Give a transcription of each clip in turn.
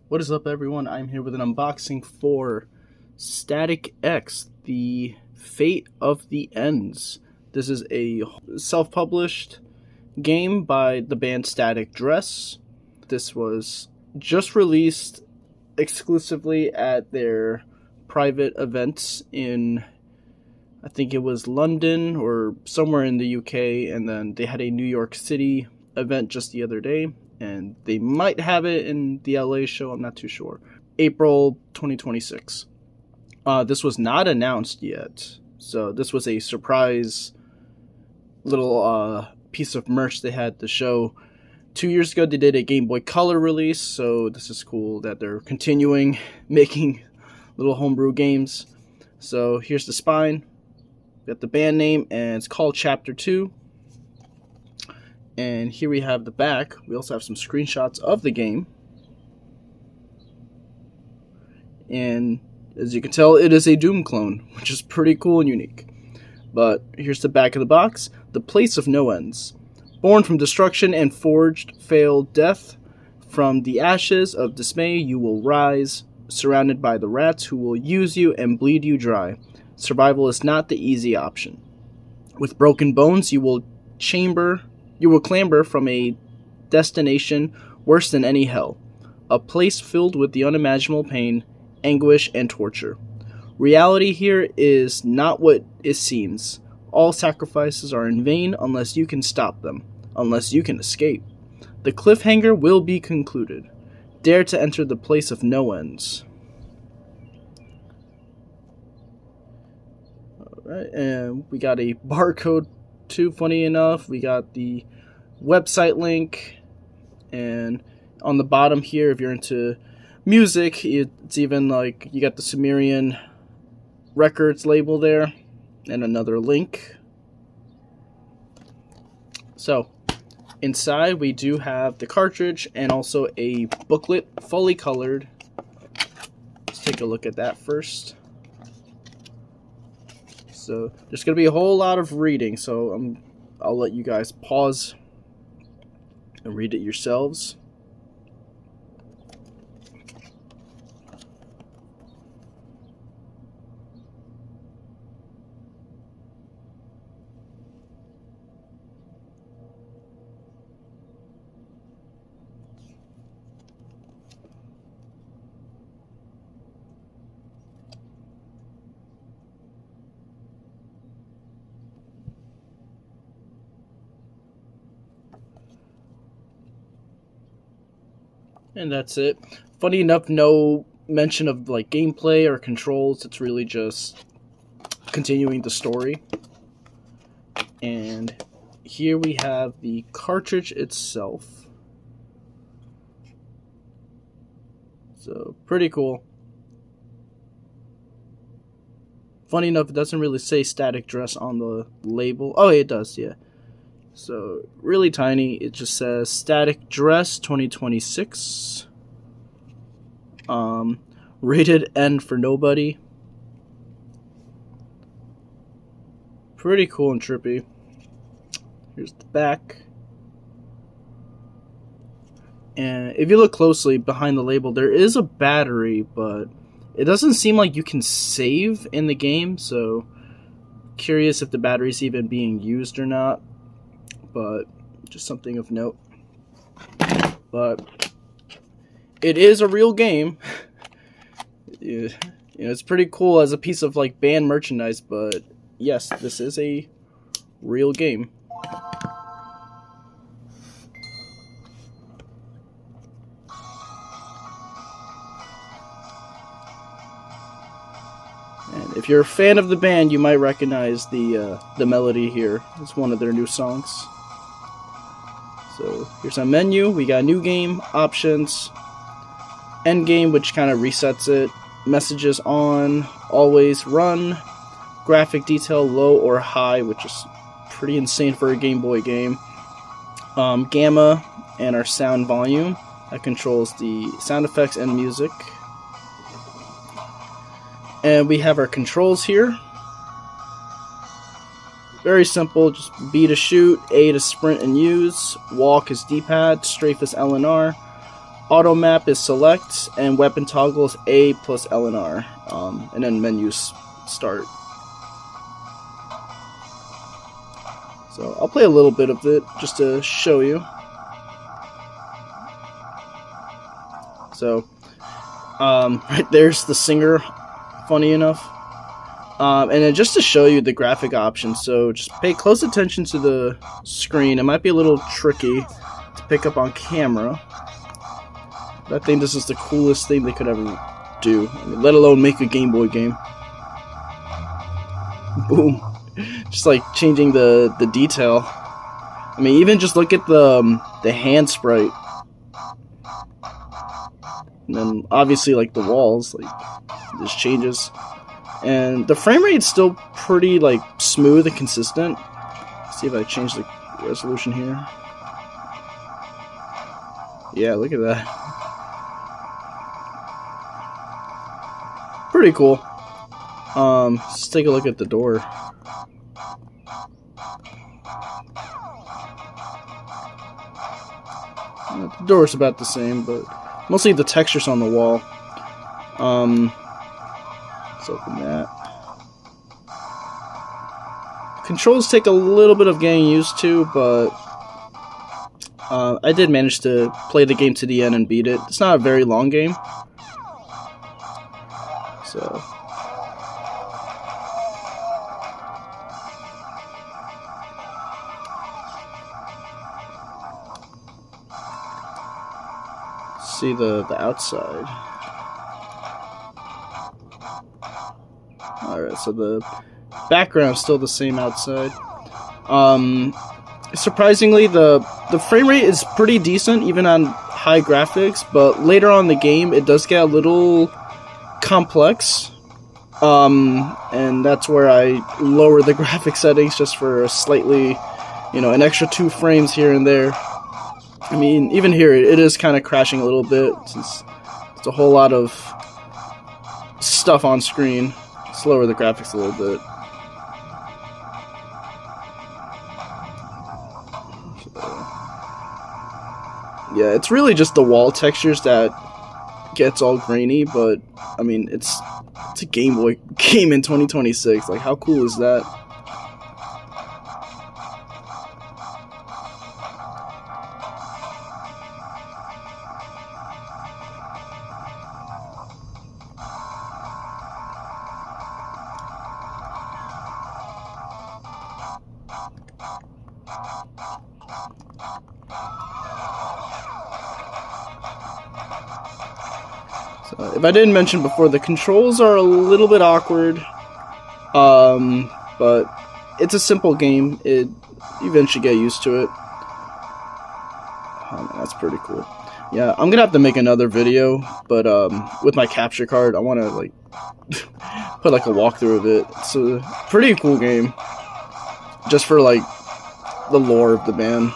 What is up, everyone? I'm here with an unboxing for Static X, the Fate of the Ends. This is a self-published game by the band Static Dress. This was just released exclusively at their private events in, I think it was London or somewhere in the UK, and then they had a New York City event just the other day. And they might have it in the LA show, I'm not too sure. April 2026. This was not announced yet, so this was a surprise little piece of merch they had to show. 2 years ago, they did a Game Boy Color release, so this is cool that they're continuing making little homebrew games. So here's the spine, got the band name, and it's called Chapter 2. And here we have the back. We also have some screenshots of the game. And as you can tell, it is a Doom clone, which is pretty cool and unique. But here's the back of the box. The Place of No Ends. Born from destruction and forged, failed death. From the ashes of dismay you will rise, surrounded by the rats who will use you and bleed you dry. Survival is not the easy option. With broken bones you will clamber from a destination worse than any hell, a place filled with the unimaginable pain, anguish, and torture. Reality here is not what it seems. All sacrifices are in vain unless you can stop them, unless you can escape. The cliffhanger will be concluded. Dare to enter the Place of No Ends. Alright, and we got a barcode too, funny enough. We got the website link, and on the bottom here, if you're into music, it's even like you got the Sumerian Records label there, and another link. So inside we do have the cartridge and also a booklet, fully colored. Let's take a look at that first. So there's going to be a whole lot of reading, so I'll let you guys pause and read it yourselves. And that's it. Funny enough, no mention of like gameplay or controls. It's really just continuing the story. And here we have the cartridge itself. So pretty cool. Funny enough, it doesn't really say Static Dress on the label. Oh, it does, yeah. So, really tiny. It just says Static Dress 2026. Rated N for nobody. Pretty cool and trippy. Here's the back. And if you look closely behind the label, there is a battery, but it doesn't seem like you can save in the game. So, curious if the battery's even being used or not. But just something of note. But it is a real game. It's pretty cool as a piece of like band merchandise, but yes, this is a real game. And if you're a fan of the band, you might recognize the melody here. It's one of their new songs. So here's our menu. We got new game, options, end game, which kind of resets it, messages on, always run, graphic detail low or high, which is pretty insane for a Game Boy game, gamma, and our sound volume that controls the sound effects and music. And we have our controls here. Very simple, just B to shoot, A to sprint and use, walk is D-pad, strafe is L and R, auto map is select, and weapon toggle is A plus L and R, and then menus start. So I'll play a little bit of it just to show you. So right there's the singer, funny enough. And then just to show you the graphic options, so just pay close attention to the screen. It might be a little tricky to pick up on camera, but I think this is the coolest thing they could ever do, I mean, let alone make a Game Boy game. Boom. Just like changing the detail. I mean, even just look at the hand sprite. And then obviously like the walls, like this changes. And the frame rate's still pretty like smooth and consistent. Let's see if I change the resolution here. Yeah, look at that. Pretty cool. Let's take a look at the door. The door's about the same, but mostly the textures on the wall. Let's open that. Controls take a little bit of getting used to, but I did manage to play the game to the end and beat it. It's not a very long game. So see the outside. Alright, so the background's still the same outside. Surprisingly, the frame rate is pretty decent even on high graphics, but later on in the game it does get a little complex. And that's where I lower the graphic settings just for a slightly, an extra 2 frames here and there. I mean, even here, it is kind of crashing a little bit, since it's a whole lot of stuff on screen. Let's lower the graphics a little bit. Yeah, it's really just the wall textures that gets all grainy, but, I mean, it's a Game Boy game in 2026. Like, how cool is that? So, if I didn't mention before, the controls are a little bit awkward, but it's a simple game. You eventually get used to it. Oh, man, that's pretty cool. Yeah, I'm gonna have to make another video, but with my capture card, I want to like put like a walkthrough of it. It's a pretty cool game, just for like the lore of the band.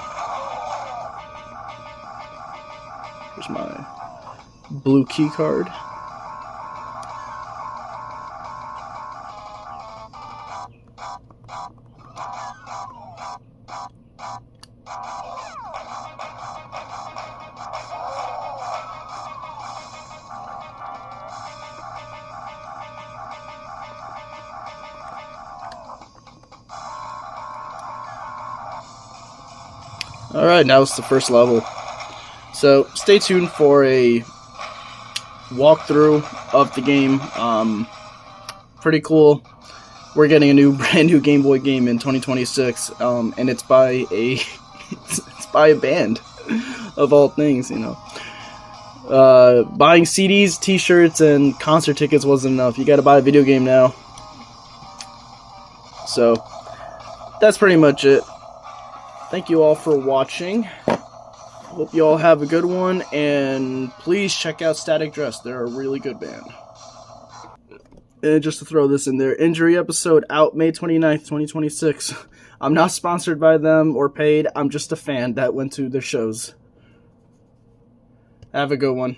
Here's my blue key card. Alright, now it's the first level. So stay tuned for a walkthrough of the game. Pretty cool. We're getting a brand new Game Boy game in 2026, and it's by a it's by a band of all things. Buying CDs, T-shirts, and concert tickets wasn't enough. You got to buy a video game now. So that's pretty much it. Thank you all for watching. Hope you all have a good one, and please check out Static Dress. They're a really good band. And just to throw this in there, Injury episode out May 29th, 2026. I'm not sponsored by them or paid. I'm just a fan that went to their shows. Have a good one.